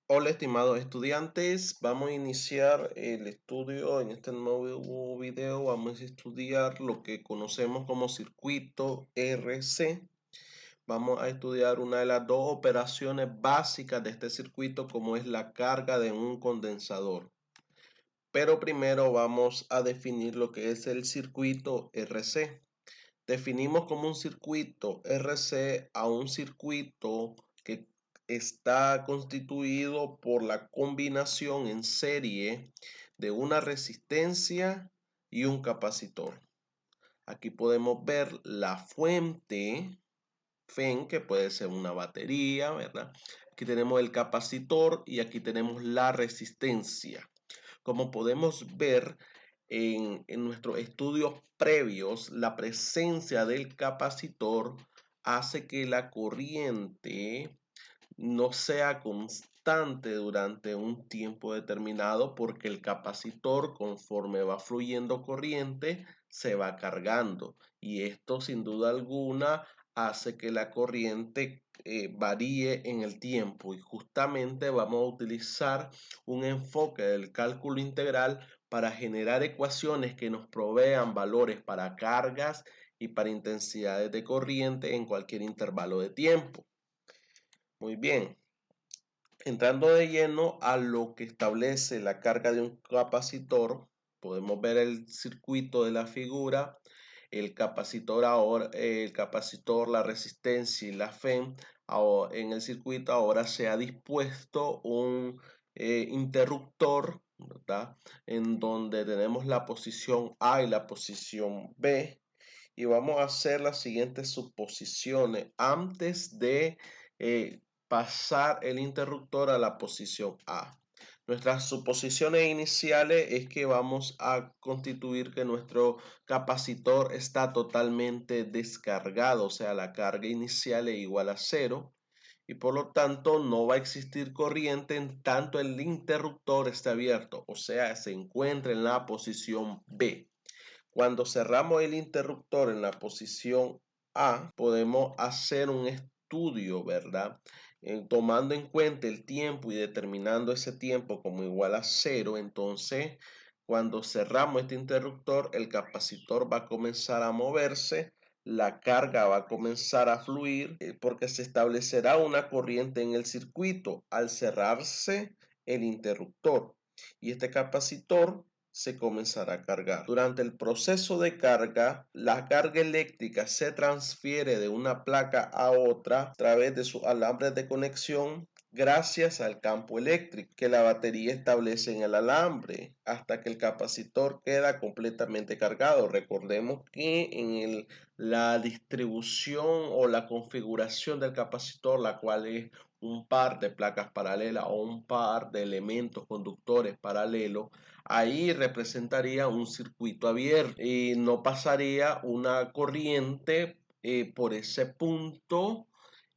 Hola, estimados estudiantes, vamos a iniciar el estudio en este nuevo video. Vamos a estudiar lo que conocemos como circuito RC. Vamos a estudiar una de las dos operaciones básicas de este circuito, como es la carga de un condensador. Pero primero vamos a definir lo que es el circuito RC. Definimos como un circuito RC a un circuito que está constituido por la combinación en serie de una resistencia y un capacitor. Aquí podemos ver la fuente FEN, que puede ser una batería, ¿verdad? Aquí tenemos el capacitor y aquí tenemos la resistencia. Como podemos ver en nuestros estudios previos, la presencia del capacitor hace que la corriente no sea constante durante un tiempo determinado, porque el capacitor, conforme va fluyendo corriente, se va cargando, y esto sin duda alguna hace que la corriente varíe en el tiempo. Y justamente vamos a utilizar un enfoque del cálculo integral para generar ecuaciones que nos provean valores para cargas y para intensidades de corriente en cualquier intervalo de tiempo. Muy bien, entrando de lleno a lo que establece la carga de un capacitor, podemos ver el circuito de la figura. El capacitor ahora, la resistencia y la FEM. En el circuito ahora se ha dispuesto un interruptor, ¿verdad? En donde tenemos la posición A y la posición B. Y vamos a hacer las siguientes suposiciones antes de pasar el interruptor a la posición A. Nuestras suposiciones iniciales es que vamos a constituir que nuestro capacitor está totalmente descargado, o sea, la carga inicial es igual a 0, y por lo tanto no va a existir corriente en tanto el interruptor esté abierto, o sea, se encuentra en la posición B. Cuando cerramos el interruptor en la posición A, podemos hacer un estudio, ¿verdad? Tomando en cuenta el tiempo y determinando ese tiempo como igual a 0, entonces cuando cerramos este interruptor, el capacitor va a comenzar a moverse, la carga va a comenzar a fluir, porque se establecerá una corriente en el circuito al cerrarse el interruptor, y este capacitor se comenzará a cargar. Durante el proceso de carga, la carga eléctrica se transfiere de una placa a otra a través de sus alambres de conexión, gracias al campo eléctrico que la batería establece en el alambre, hasta que el capacitor queda completamente cargado. Recordemos que en la distribución o la configuración del capacitor, la cual es un par de placas paralelas o un par de elementos conductores paralelos, ahí representaría un circuito abierto y no pasaría una corriente por ese punto,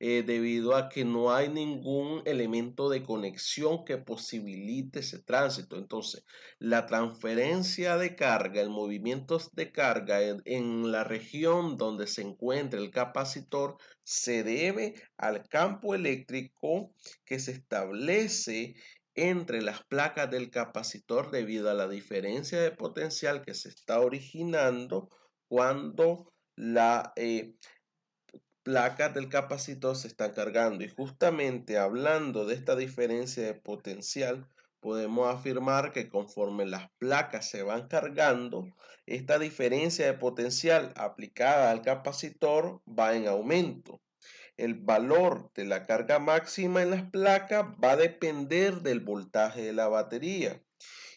debido a que no hay ningún elemento de conexión que posibilite ese tránsito. Entonces, la transferencia de carga, el movimiento de carga en la región donde se encuentra el capacitor se debe al campo eléctrico que se establece entre las placas del capacitor debido a la diferencia de potencial que se está originando cuando la placas del capacitor se están cargando. Y justamente hablando de esta diferencia de potencial, podemos afirmar que conforme las placas se van cargando, esta diferencia de potencial aplicada al capacitor va en aumento. El valor de la carga máxima en las placas va a depender del voltaje de la batería.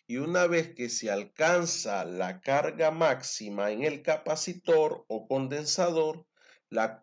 Y una vez que se alcanza la carga máxima en el capacitor o condensador,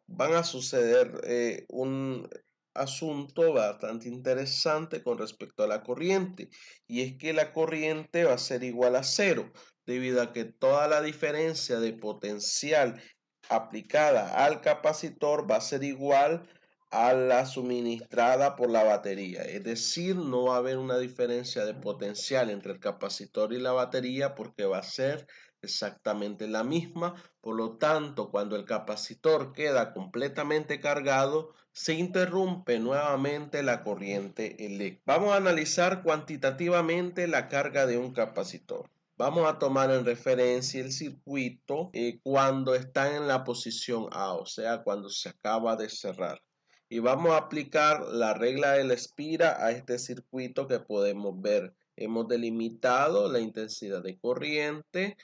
van a suceder un asunto bastante interesante con respecto a la corriente, y es que la corriente va a ser igual a 0, debido a que toda la diferencia de potencial aplicada al capacitor va a ser igual a la suministrada por la batería. Es decir, no va a haber una diferencia de potencial entre el capacitor y la batería, porque va a ser exactamente la misma. Por lo tanto, cuando el capacitor queda completamente cargado, se interrumpe nuevamente la corriente eléctrica. Vamos a analizar cuantitativamente la carga de un capacitor. Vamos a tomar en referencia el circuito cuando está en la posición A, o sea, cuando se acaba de cerrar. Y vamos a aplicar la regla de la espira a este circuito que podemos ver. Hemos delimitado la intensidad de corriente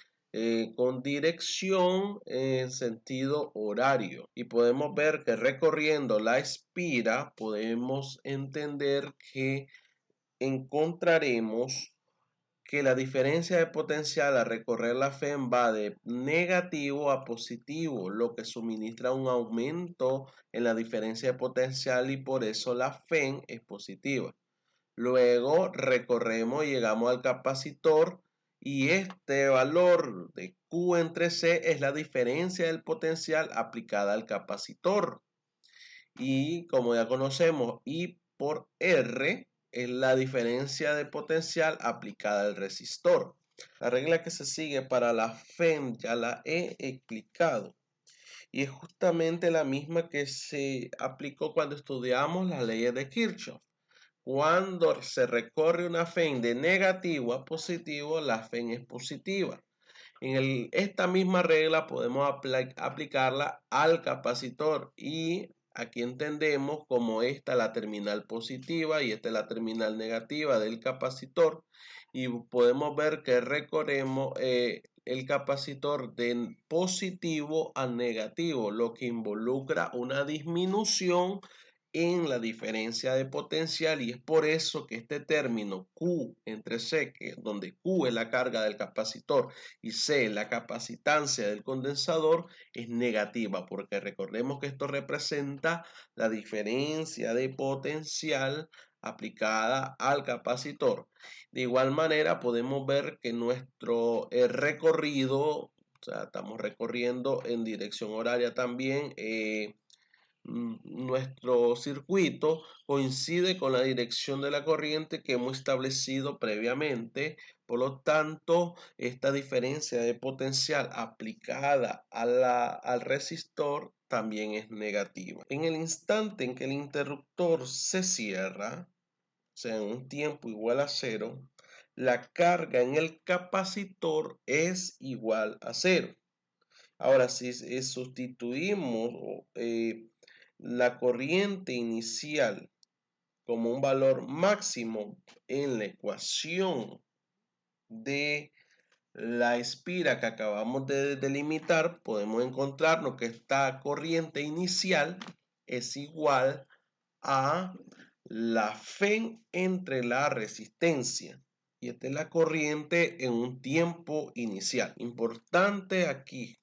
con dirección en sentido horario. Y podemos ver que recorriendo la espira podemos entender que encontraremos que la diferencia de potencial al recorrer la FEM va de negativo a positivo, lo que suministra un aumento en la diferencia de potencial y por eso la FEM es positiva. Luego recorremos y llegamos al capacitor y este valor de Q entre C es la diferencia del potencial aplicada al capacitor. Y como ya conocemos, I por R es la diferencia de potencial aplicada al resistor. La regla que se sigue para la FEM ya la he explicado y es justamente la misma que se aplicó cuando estudiamos las leyes de Kirchhoff. Cuando se recorre una FEM de negativo a positivo, la FEM es positiva. Esta misma regla podemos aplicarla al capacitor y aquí entendemos como esta la terminal positiva y esta es la terminal negativa del capacitor y podemos ver que recorremos el capacitor de positivo a negativo, lo que involucra una disminución en la diferencia de potencial y es por eso que este término Q entre C, donde Q es la carga del capacitor y C la capacitancia del condensador, es negativa, porque recordemos que esto representa la diferencia de potencial aplicada al capacitor. De igual manera podemos ver que nuestro recorrido, o sea, estamos recorriendo en dirección horaria también, nuestro circuito coincide con la dirección de la corriente que hemos establecido previamente. Por lo tanto, esta diferencia de potencial aplicada al resistor también es negativa. En el instante en que el interruptor se cierra, o sea, en un tiempo igual a 0, la carga en el capacitor es igual a 0. Ahora, si sustituimos la corriente inicial como un valor máximo en la ecuación de la espira que acabamos de delimitar, podemos encontrarnos que esta corriente inicial es igual a la FEM entre la resistencia. Y esta es la corriente en un tiempo inicial. Importante aquí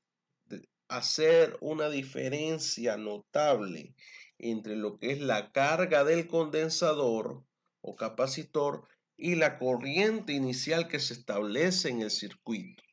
hacer una diferencia notable entre lo que es la carga del condensador o capacitor y la corriente inicial que se establece en el circuito.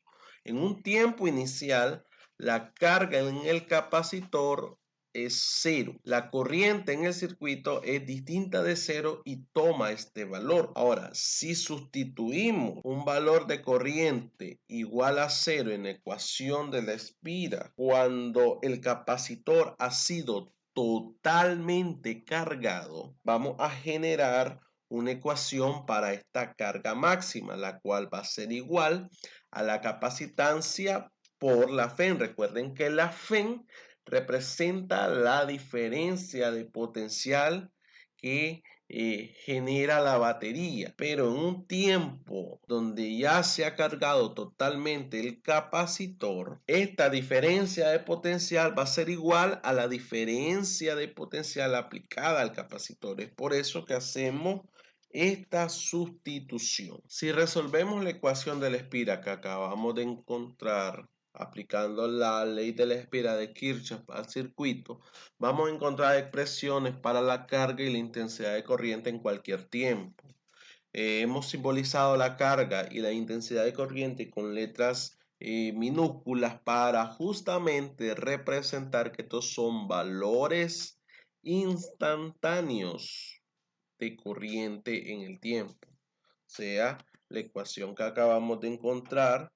En un tiempo inicial, la carga en el capacitor es 0. La corriente en el circuito es distinta de 0 y toma este valor. Ahora, si sustituimos un valor de corriente igual a 0 en la ecuación de la espira, cuando el capacitor ha sido totalmente cargado, vamos a generar una ecuación para esta carga máxima, la cual va a ser igual a la capacitancia por la FEM. Recuerden que la FEM representa la diferencia de potencial que genera la batería, pero en un tiempo donde ya se ha cargado totalmente el capacitor, esta diferencia de potencial va a ser igual a la diferencia de potencial aplicada al capacitor. Es por eso que hacemos esta sustitución. Si resolvemos la ecuación de la espira que acabamos de encontrar aplicando la ley de la espira de Kirchhoff al circuito, vamos a encontrar expresiones para la carga y la intensidad de corriente en cualquier tiempo. Hemos simbolizado la carga y la intensidad de corriente con letras minúsculas para justamente representar que estos son valores instantáneos de corriente en el tiempo. O sea, la ecuación que acabamos de encontrar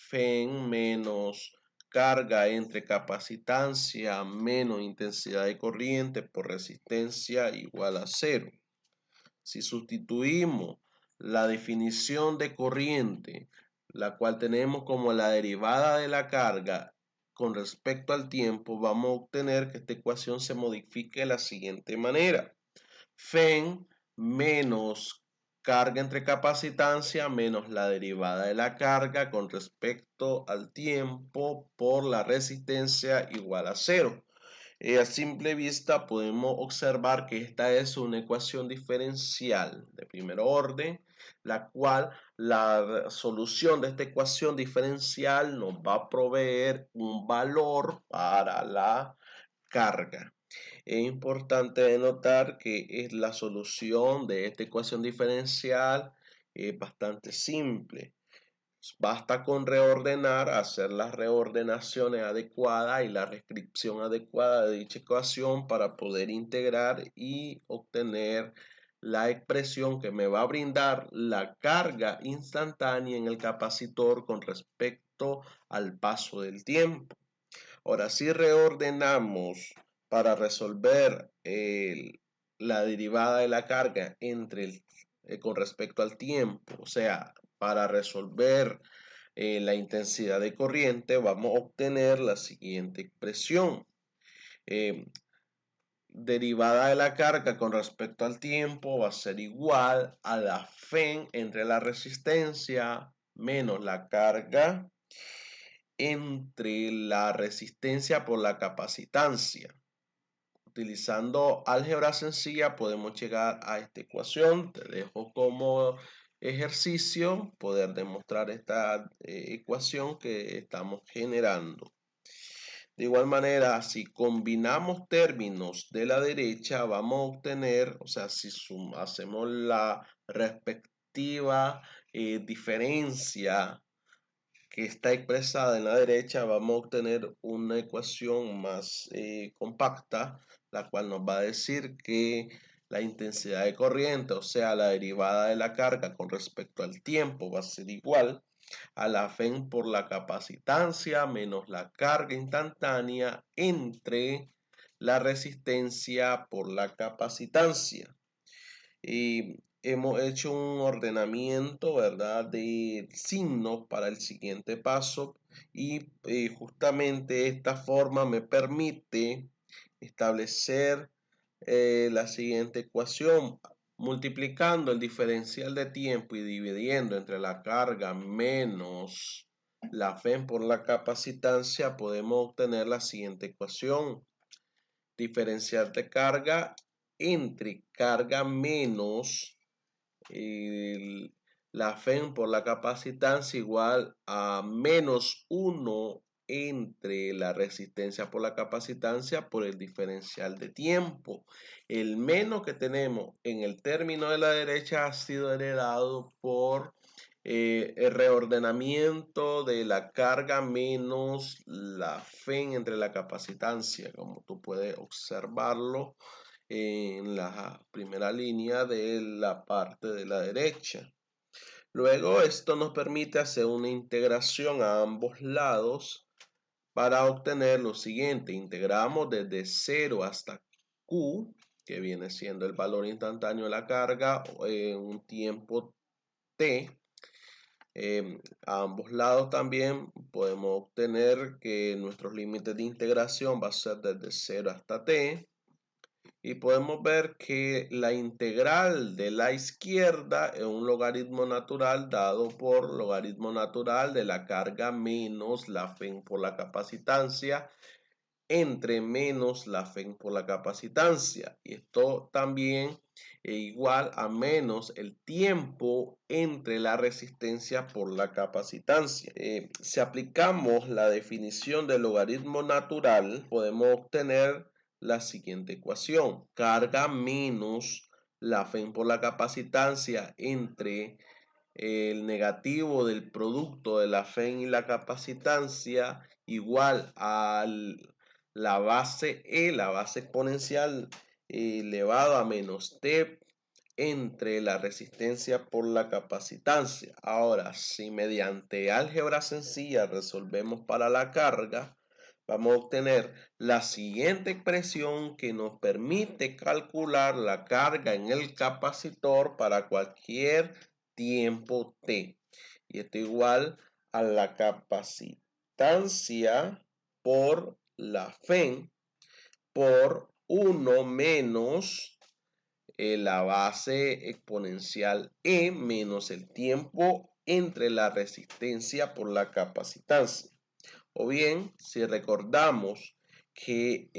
FEN menos carga entre capacitancia menos intensidad de corriente por resistencia igual a 0. Si sustituimos la definición de corriente, la cual tenemos como la derivada de la carga con respecto al tiempo, vamos a obtener que esta ecuación se modifique de la siguiente manera. FEN menos carga entre capacitancia menos la derivada de la carga con respecto al tiempo por la resistencia igual a 0. A simple vista podemos observar que esta es una ecuación diferencial de primer orden, la cual la solución de esta ecuación diferencial nos va a proveer un valor para la carga. Es importante notar que la solución de esta ecuación diferencial es bastante simple. Basta con reordenar, hacer las reordenaciones adecuadas y la reescripción adecuada de dicha ecuación para poder integrar y obtener la expresión que me va a brindar la carga instantánea en el capacitor con respecto al paso del tiempo. Ahora, si reordenamos para resolver la derivada de la carga con respecto al tiempo, o sea, para resolver la intensidad de corriente, vamos a obtener la siguiente expresión. Derivada de la carga con respecto al tiempo va a ser igual a la FEN entre la resistencia menos la carga entre la resistencia por la capacitancia. Utilizando álgebra sencilla podemos llegar a esta ecuación. Te dejo como ejercicio poder demostrar esta ecuación que estamos generando. De igual manera, si combinamos términos de la derecha, vamos a obtener, o sea, si hacemos la respectiva diferencia que está expresada en la derecha, vamos a obtener una ecuación más compacta, la cual nos va a decir que la intensidad de corriente, o sea, la derivada de la carga con respecto al tiempo, va a ser igual a la FEN por la capacitancia menos la carga instantánea entre la resistencia por la capacitancia. Y hemos hecho un ordenamiento, ¿verdad?, de signos para el siguiente paso y justamente esta forma me permite establecer la siguiente ecuación. Multiplicando el diferencial de tiempo y dividiendo entre la carga menos la FEN por la capacitancia, podemos obtener la siguiente ecuación. Diferencial de carga entre carga menos la FEN por la capacitancia igual a menos 1 entre la resistencia por la capacitancia por el diferencial de tiempo. El menos que tenemos en el término de la derecha ha sido heredado por el reordenamiento de la carga menos la FEN entre la capacitancia, como tú puedes observarlo en la primera línea de la parte de la derecha. Luego esto nos permite hacer una integración a ambos lados para obtener lo siguiente. Integramos desde 0 hasta Q, que viene siendo el valor instantáneo de la carga en un tiempo T. A ambos lados también podemos obtener que nuestros límites de integración va a ser desde 0 hasta T. Y podemos ver que la integral de la izquierda es un logaritmo natural dado por logaritmo natural de la carga menos la FEN por la capacitancia entre menos la FEN por la capacitancia. Y esto también es igual a menos el tiempo entre la resistencia por la capacitancia. Si aplicamos la definición del logaritmo natural, podemos obtener la siguiente ecuación. Carga menos la FEN por la capacitancia entre el negativo del producto de la FEN y la capacitancia igual a la base E, la base exponencial elevado a menos T entre la resistencia por la capacitancia. Ahora, si mediante álgebra sencilla resolvemos para la carga, vamos a obtener la siguiente expresión que nos permite calcular la carga en el capacitor para cualquier tiempo t. Y esto igual a la capacitancia por la fe por 1 menos la base exponencial E menos el tiempo entre la resistencia por la capacitancia. O bien, si recordamos que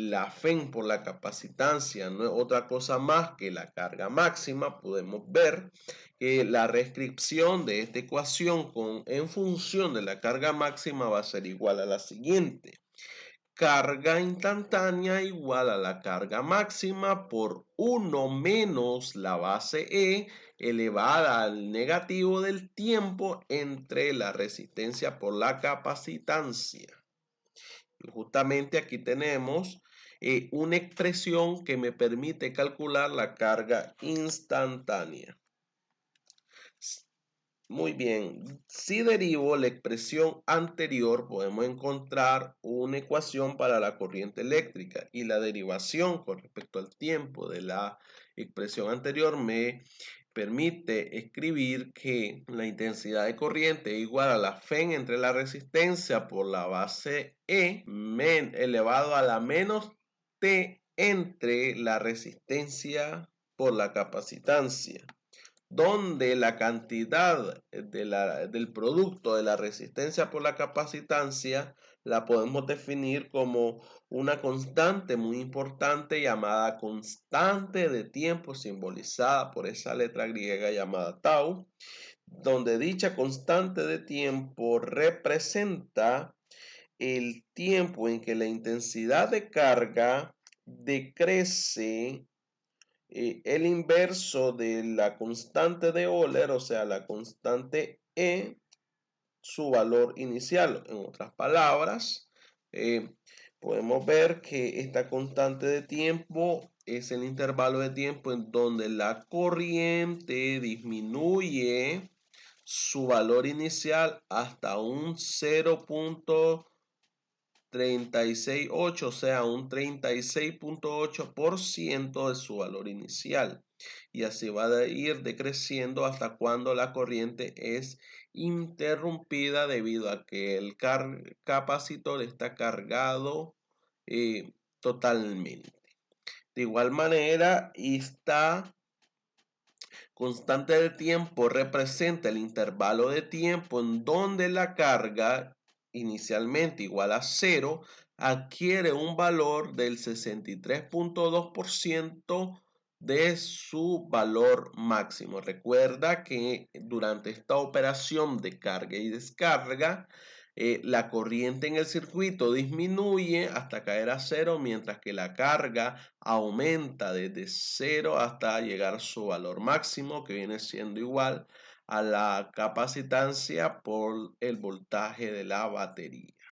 la FEN por la capacitancia no es otra cosa más que la carga máxima, podemos ver que la reescripción de esta ecuación en función de la carga máxima va a ser igual a la siguiente. Carga instantánea igual a la carga máxima por 1 menos la base E elevada al negativo del tiempo entre la resistencia por la capacitancia. Y justamente aquí tenemos una expresión que me permite calcular la carga instantánea. Muy bien, si derivo la expresión anterior, podemos encontrar una ecuación para la corriente eléctrica y la derivación con respecto al tiempo de la expresión anterior me permite escribir que la intensidad de corriente es igual a la FEN entre la resistencia por la base E elevado a la menos T entre la resistencia por la capacitancia, donde la cantidad del producto de la resistencia por la capacitancia la podemos definir como una constante muy importante llamada constante de tiempo, simbolizada por esa letra griega llamada tau, donde dicha constante de tiempo representa el tiempo en que la intensidad de carga decrece el inverso de la constante de Euler, o sea, la constante E, su valor inicial. En otras palabras, podemos ver que esta constante de tiempo es el intervalo de tiempo en donde la corriente disminuye su valor inicial hasta un 0.368, o sea, un 36.8% de su valor inicial. Y así va a ir decreciendo hasta cuando la corriente es interrumpida debido a que el capacitor está cargado totalmente. De igual manera, esta constante de tiempo representa el intervalo de tiempo en donde la carga, inicialmente igual a 0, adquiere un valor del 63.2% de su valor máximo. Recuerda que durante esta operación de carga y descarga, la corriente en el circuito disminuye hasta caer a 0, mientras que la carga aumenta desde 0 hasta llegar a su valor máximo, que viene siendo igual a la capacitancia por el voltaje de la batería.